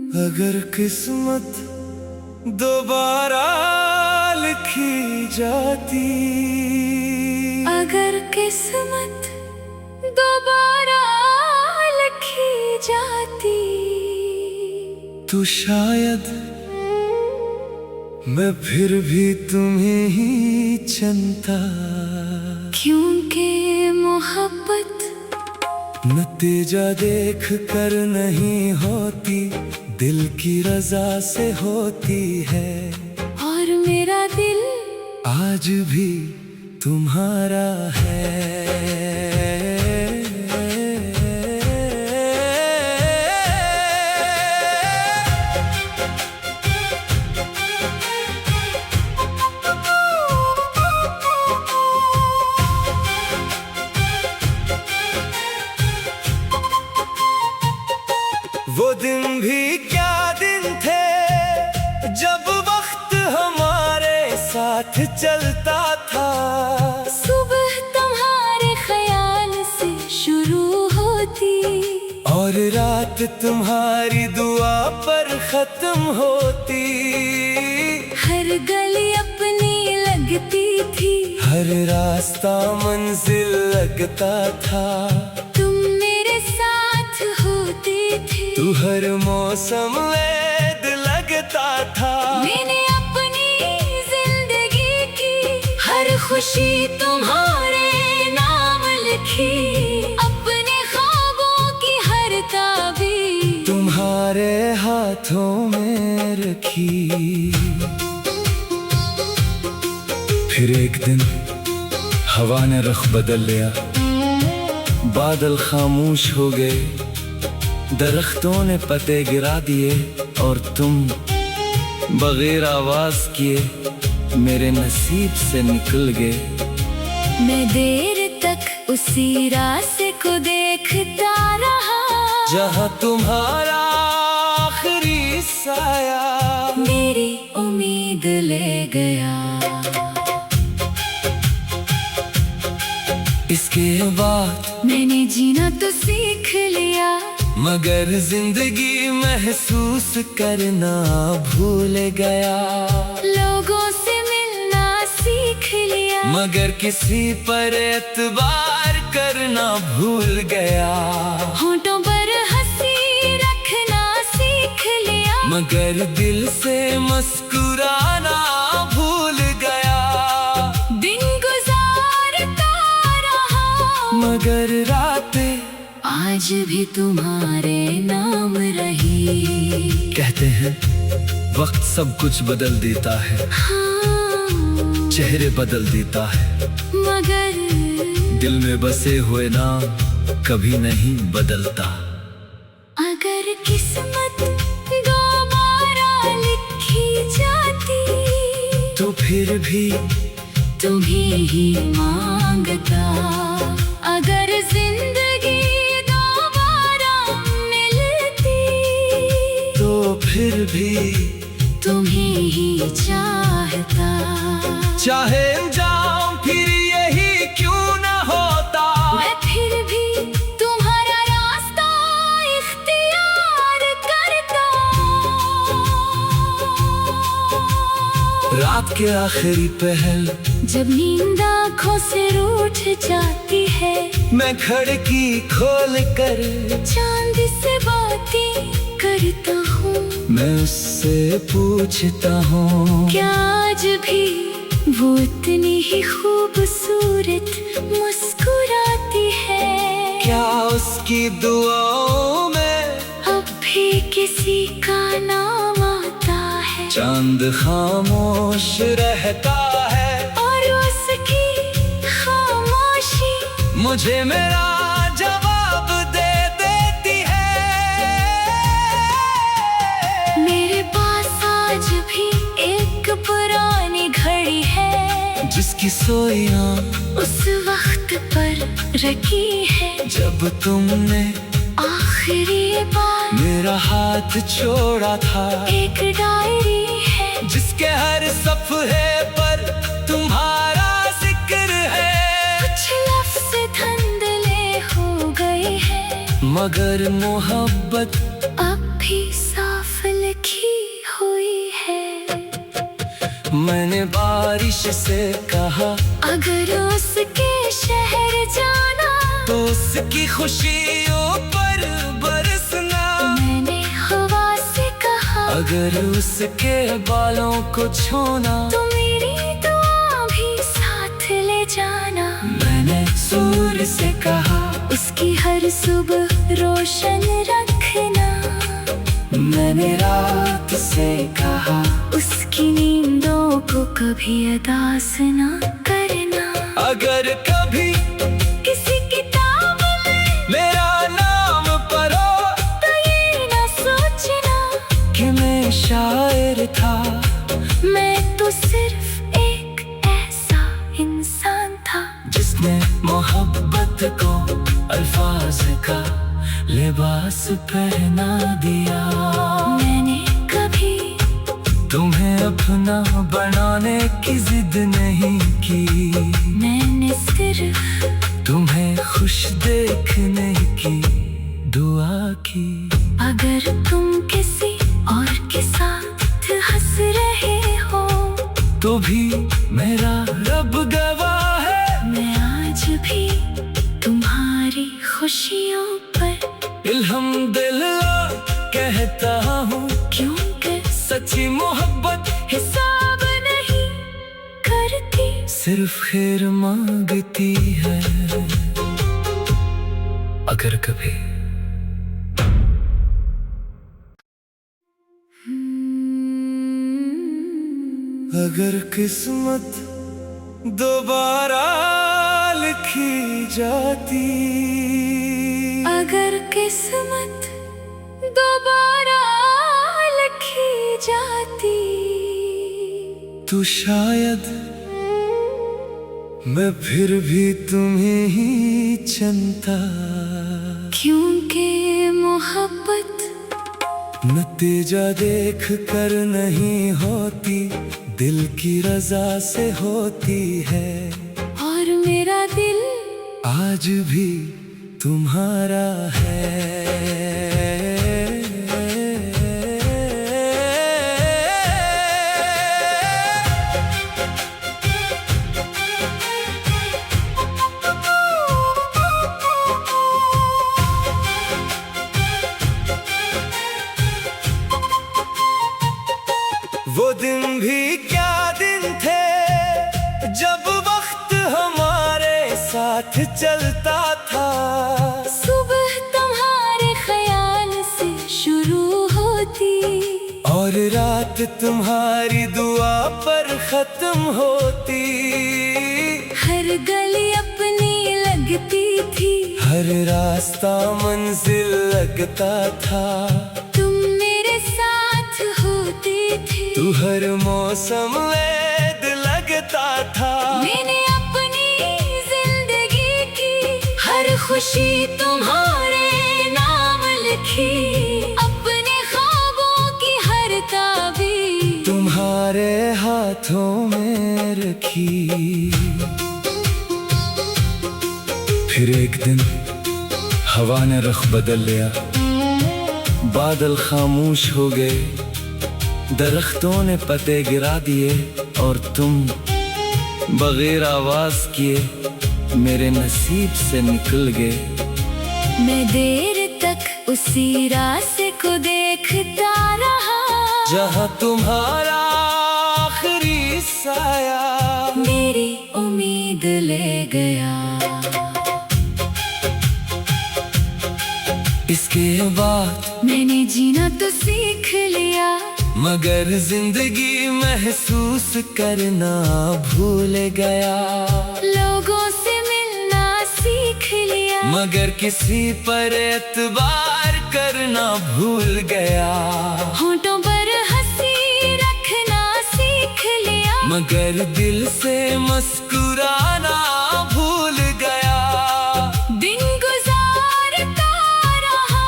अगर किस्मत दोबारा लिखी जाती, अगर किस्मत दोबारा लिखी जाती, तो शायद मैं फिर भी तुम्हें ही चुनता। क्योंकि मोहब्बत नतीजा देख कर नहीं होती, दिल की रजा से होती है। और मेरा दिल आज भी तुम्हारा है। वो दिन भी क्या दिन थे जब वक्त हमारे साथ चलता था। सुबह तुम्हारे ख्याल से शुरू होती, और रात तुम्हारी दुआ पर खत्म होती। हर गली अपनी लगती थी, हर रास्ता मंजिल लगता था। तुम मेरे साथ होते थे, तू हर मौसम में लगता था। मैंने अपनी जिंदगी की हर खुशी तुम्हारे नाम लिखी, अपने ख्वाबों की हर ताबीर तुम्हारे हाथों में रखी। फिर एक दिन हवा ने रुख बदल लिया, बादल खामोश हो गए, दरख्तों ने पत्ते गिरा दिए, और तुम बगैर आवाज किए मेरे नसीब से निकल गए। मैं देर तक उसी रास्ते को देखता रहा, जहाँ तुम्हारा आखिरी साया मेरी उम्मीद ले गया। इसके बाद मैंने जीना तो सीख लिया, मगर जिंदगी महसूस करना भूल गया। लोगों से मिलना सीख लिया, मगर किसी पर एतबार करना भूल गया। होंठों पर हंसी रखना सीख लिया, मगर दिल से मुस्कुराना भूल गया। दिन गुजारता रहा, मगर रातें आज भी तुम्हारे नाम रही। कहते हैं वक्त सब कुछ बदल देता है, हाँ, चेहरे बदल देता है, मगर दिल में बसे हुए नाम कभी नहीं बदलता। अगर किस्मत दोबारा लिखी जाती, तो फिर भी तुम्हें ही मांगता। अगर जिंदगी दोबारा मिलती, तो फिर भी तुम्हें ही चाहता। चाहे अंजाम फिर यही क्यों न होता, मैं फिर भी तुम्हारा रास्ता इख्तियार करता। रात के आखिरी पहल जब नींद आँखों से रूठ जाती है, मैं खिड़की खोल कर चांद से बातें करता हूँ। मैं उससे पूछता हूँ, क्या आज भी वो इतनी ही खूबसूरत मुस्कुराती है? क्या उसकी दुआओं में अब भी किसी का नाम आता है? चांद खामोश रहता है, और उसकी खामोशी मुझे मेरा जवाब दे देती है। मेरे पास आज भी एक पुरानी घड़ी है, जिसकी सोइयां उस वक्त पर रखी है, जब तुमने आखिरी बार मेरा हाथ छोड़ा था। एक डायरी है, जिसके हर सफ़े पर तुम्हारा जिक्र है। कुछ लफ्ज़ धुंधले हो गए हैं, मगर मोहब्बत अब भी साफ मैंने बारिश से कहा अगर उसके शहर जाना तो उसकी खुशियों पर बरसना। मैंने हवा से कहा अगर उसके बालों को छूना तो मेरी दुआ भी साथ ले जाना। मैंने सूर्य से कहा उसकी हर सुबह रोशन रखना। मैंने रात से कहा उसकी नींदों को कभी उदास न करना। अगर कभी किसी किताब में मेरा नाम पढ़ो तो ये न सोचना कि मैं शायर था। मैं तो सिर्फ एक ऐसा इंसान था जिसने मोहब्बत को अल्फाज का लिबास पहना दिया। मैंने कभी तुम्हें अपना बनाने की जिद नहीं की। मैंने सिर्फ तुम्हें खुश देखने की दुआ की। अगर तुम किसी और के साथ हंस रहे हो तो भी मेरा रब गवाह है। मैं आज भी तुम्हारी खुशियों पर अल्हम्दुलिल्लाह कहता हूँ, क्योंकि सच्ची मोहब्बत हिसाब नहीं करती। सिर्फ खैर मांगती है। अगर कभी अगर किस्मत दोबारा लिखी जाती अगर किस्मत दोबारा लिखी जाती तो शायद मैं फिर भी तुम्हें ही चुनता। क्योंकि मोहब्बत नतीजा देख कर नहीं होती, दिल की रजा से होती है। और मेरा दिल आज भी तुम्हारा है। वो दिन भी क्या दिन थे जब वक्त हमारे साथ चलता था। सुबह तुम्हारे ख्याल से शुरू होती और रात तुम्हारी दुआ पर खत्म होती। हर गली अपनी लगती थी, हर रास्ता मंजिल लगता था। तुम मेरे साथ होते थे, तू हर मौसम में लगता था। मैंने अपनी जिंदगी की हर खुशी तुम्हारे नाम लिखी। अपने ख्वाबों की हर ताबीर तुम्हारे हाथों में रखी। फिर एक दिन हवा ने रुख बदल लिया, बादल खामोश हो गए, दरख्तों ने पत्ते गिरा दिए और तुम बगैर आवाज किए मेरे नसीब से निकल गए। मैं देर तक उसी रास्ते को देखता रहा जहाँ तुम्हारा आखिरी साया मेरी उम्मीद ले गया। इसके बाद मैंने जीना तो सीख लिया, मगर जिंदगी महसूस करना भूल गया। लोगों से मिलना सीख लिया, मगर किसी पर एतबार करना भूल गया। होंठों पर हंसी रखना सीख लिया, मगर दिल से मुस्कुराना भूल गया। दिन गुजारता रहा,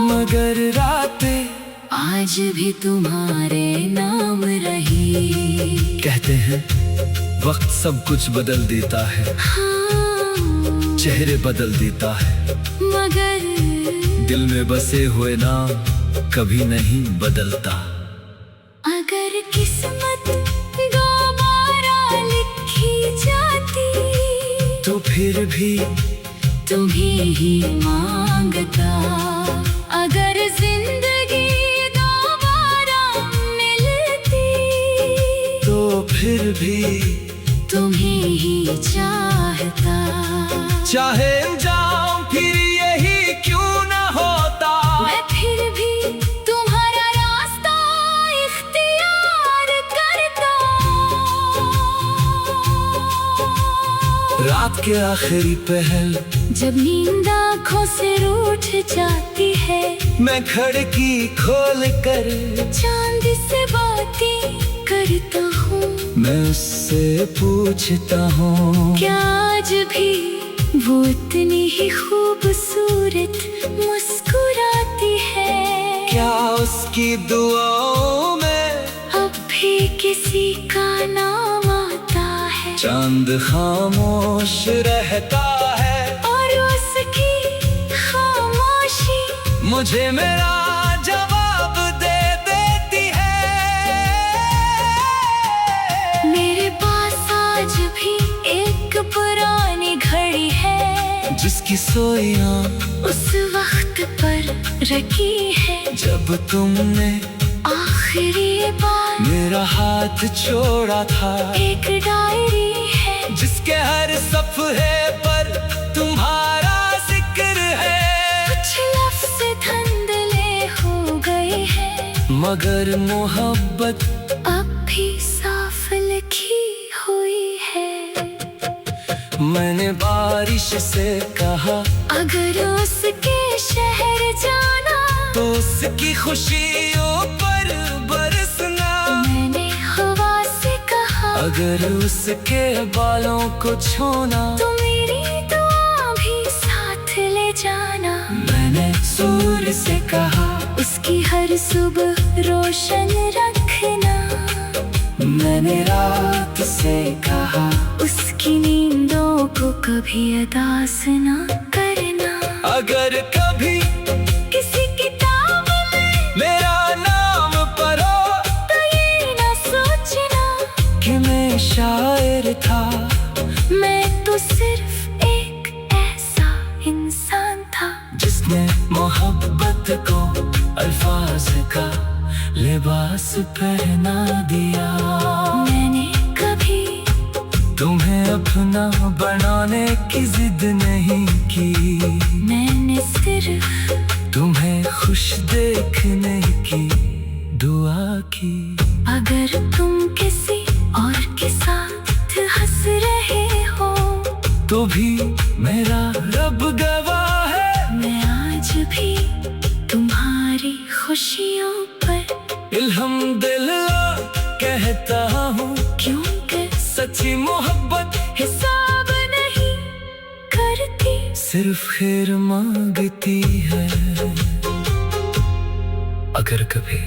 मगर रातें आज भी तुम्हारे नाम रही। कहते हैं वक्त सब कुछ बदल देता है, हाँ, चेहरे बदल देता है, मगर दिल में बसे हुए नाम कभी नहीं बदलता। अगर किस्मत फिर भी तुम्हें ही मांगता। अगर जिंदगी दोबारा मिलती तो फिर भी तुम्हें ही चाहता। चाहे जाऊं फिर यही क्यों न होता, मैं फिर भी तुम्हारा रास्ता इख्तियार करता। रात के आखिरी पहल जब नींद आँखों से रूठ जाती है, मैं खिड़की खोल कर चांद से बातें करता हूँ। मैं उससे पूछता हूँ, क्या आज भी वो इतनी ही खूबसूरत मुस्कुराती है? क्या उसकी दुआओं में अब भी किसी का नाम आता है? चांद खामोश रहता है और उसकी खामोशी मुझे मेरा जवाब दे देती है। मेरे पास आज भी एक पुरानी घड़ी है, जिसकी सोइयां उस वक्त पर रखी है जब तुमने आखिरी बार मेरा हाथ छोड़ा था। एक डायरी है जिसके हर सफ़े पर तुम्हारा जिक्र है। कुछ लफ्ज़ धुंधले हो गए हैं, मगर मोहब्बत अब भी साफ लिखी हुई है। मैंने बारिश से कहा, अगर उसके शहर जाना तो उसकी खुशियों पर बरसना। मैंने हवा से कहा, अगर उसके बालों को छूना तो मेरी दुआ भी साथ ले जाना। मैंने सूर्य से कहा, उसकी हर सुबह रोशन रखना। मैंने रात से कहा, उसकी नींदों को कभी अदास ना करना। अगर कभी किसी किताब में मेरा नाम पढ़ो तो ये ना सोचना कि मैं शायर था। मैं तो सिर्फ एक ऐसा इंसान था जिसने मोहब्बत को अल्फाज का लिबास पहना दिया। मैंने कभी तुम्हें अपना बनाने की जिद नहीं की, मैंने सिर्फ तुम्हें खुश देखने की दुआ की। अगर तुम किसी और के साथ हंस रहे हो तो भी मेरा रब गवाह है, मैं आज भी तुम्हारी खुशियों पर अल्हम्दुलिल्लाह कहता हूँ। क्योंकि सच्ची मोहब्बत हिसाब नहीं करती, सिर्फ खैर मांगती है। अगर कभी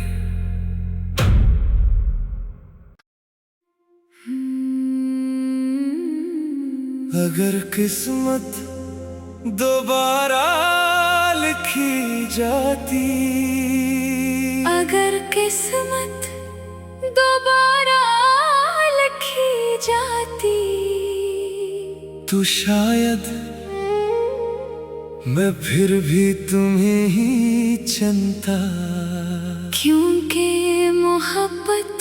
अगर किस्मत दोबारा लिखी जाती, अगर किस्मत दोबारा लिखी जाती तो शायद मैं फिर भी तुम्हें ही चुनता। क्योंकि मोहब्बत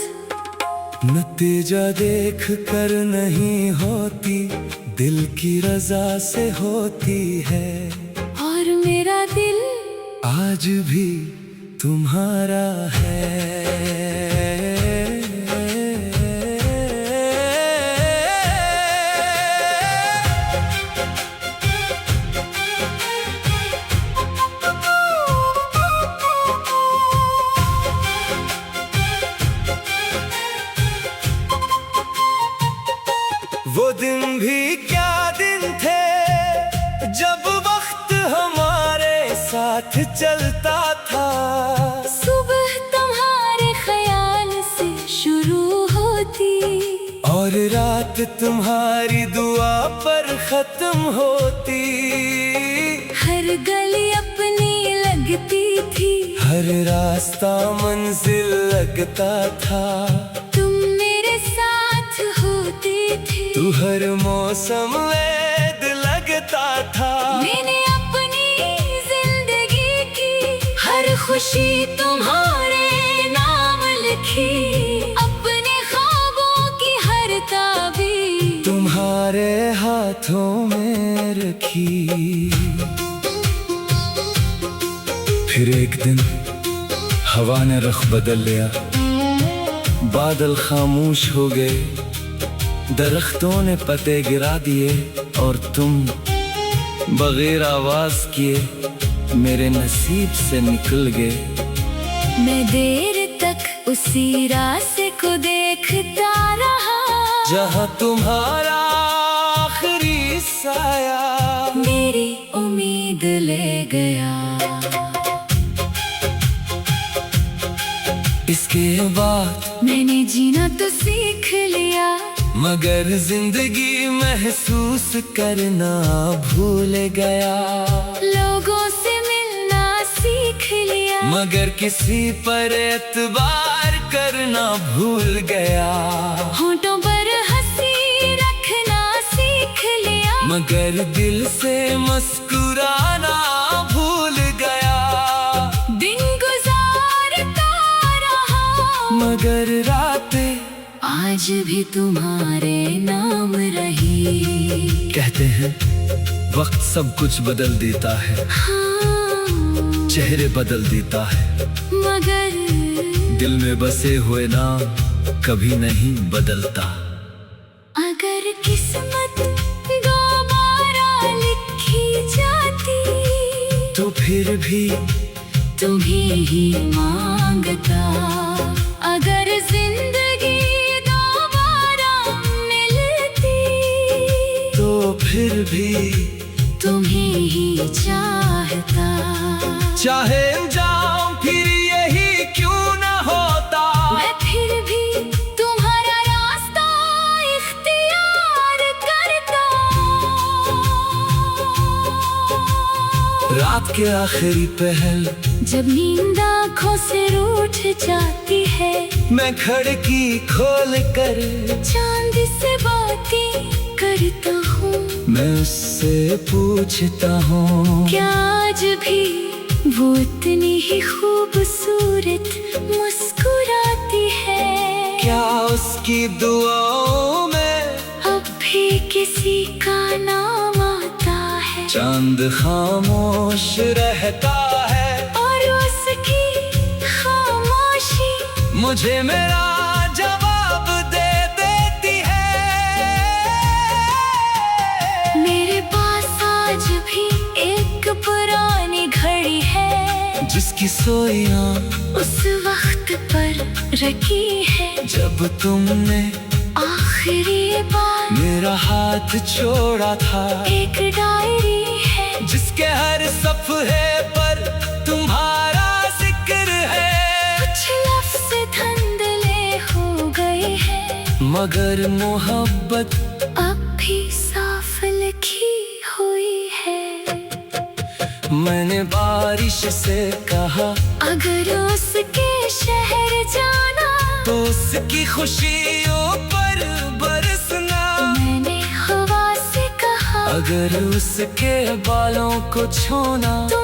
नतीजा देख कर नहीं होती, दिल की रजा से होती है। और मेरा दिल आज भी तुम्हारा है। वो दिन भी क्या दिन थे जब वक्त हमारे साथ चलता था। सुबह तुम्हारे ख्याल से शुरू होती और रात तुम्हारी दुआ पर खत्म होती। हर गली अपनी लगती थी, हर रास्ता मंजिल लगता था। तुम मेरे साथ होते थे, तू हर मौसम में दिला रहता था। मैंने अपनी जिंदगी की हर खुशी तुम्हारे नाम लिखी, अपने ख्वाबों की हर ताबीर तुम्हारे हाथों में रखी। फिर एक दिन हवा ने रुख बदल लिया, बादल खामोश हो गए, दरख्तों ने पत्ते गिरा दिए और तुम बगैर आवाज किए मेरे नसीब से निकल गए। मैं देर तक उसी रास्ते को देखता रहा, जहाँ तुम्हारा आखिरी साया मेरी उम्मीद ले गया। इसके बाद मैंने जीना तो सीख लिया, मगर जिंदगी महसूस करना भूल गया। लोगों से मिलना सीख लिया, मगर किसी पर एतबार करना भूल गया। होंठों पर हंसी रखना सीख लिया, मगर दिल से मुस्कुराना भूल गया। दिन गुजारता रहा, मगर रातें आज भी तुम्हारे नाम रही। कहते हैं वक्त सब कुछ बदल देता है, हाँ, चेहरे बदल देता है, मगर दिल में बसे हुए नाम कभी नहीं बदलता। अगर किस्मत दोबारा लिखी जाती तो फिर भी तुम्हें ही मांगता। अगर जिंदगी दोबारा मिलती तो फिर भी तुम्हें ही चाहता। चाहे जाऊं फिर यही क्यों न होता, मैं फिर भी तुम्हारा रास्ता इख्तियार करता। रात के आखिरी पहल जब नींद आँखों से रूठ जाती है, मैं खिड़की खोल कर चांद से बातें करता हूँ। मैं उससे पूछता हूँ, क्या आज भी वो इतनी ही खूबसूरत मुस्कुराती है? क्या उसकी दुआओं में अब भी किसी का नाम आता है? चांद खामोश रहता है और उसकी खामोशी मुझे मेरा जवाब दे देती है। मेरे पास आज भी एक पुरानी घड़ी है, जिसकी सोइयां उस वक्त पर रखी है जब तुमने आखिरी बार मेरा हाथ छोड़ा था। एक डायरी है जिसके हर सफ़े पर तुम्हारा जिक्र है। कुछ लफ्ज़ धुंधले हो गए हैं, मगर मोहब्बत अब भी साफ लिखी हुई है। मैंने बारिश से कहा अगर उसके शहर जाना तो उसकी खुशियों पर बरसना। मैंने हवा से कहा अगर उसके बालों को छूना तो